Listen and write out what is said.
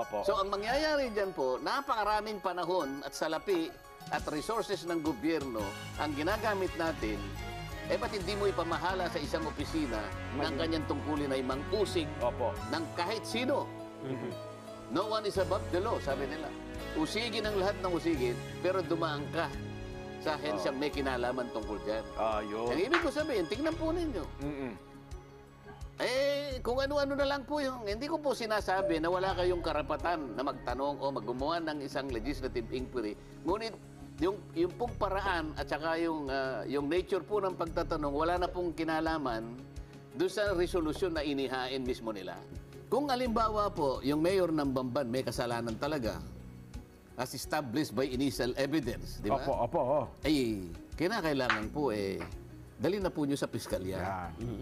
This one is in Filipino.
Opo. So ang mangyayari dyan po, napakaraming panahon at salapi at resources ng gobyerno ang ginagamit natin, ba't hindi mo ipamahala sa isang opisina ng kanyang tungkulin ay mang-usig Opo. ng kahit sino? No one is above the law, sabi nila. Usigin ang lahat ng usigin, pero dumaan ka sa ahensyang may kinalaman tungkol dyan. Ayun. Ang ibig ko sabihin, tingnan po ninyo. Kung ano-ano na lang po yung, hindi ko po sinasabi na wala kayong karapatan na magtanong o maggumawa ng isang legislative inquiry. Ngunit, yung pong paraan at saka yung nature po ng pagtatanong, wala na pong kinalaman doon sa resolusyon na inihain mismo nila. Kung alimbawa po, yung mayor ng Bamban may kasalanan talaga, as established by initial evidence, di ba? Opo. Ay, kinakailangan po dali na po nyo sa piskalya. Yan.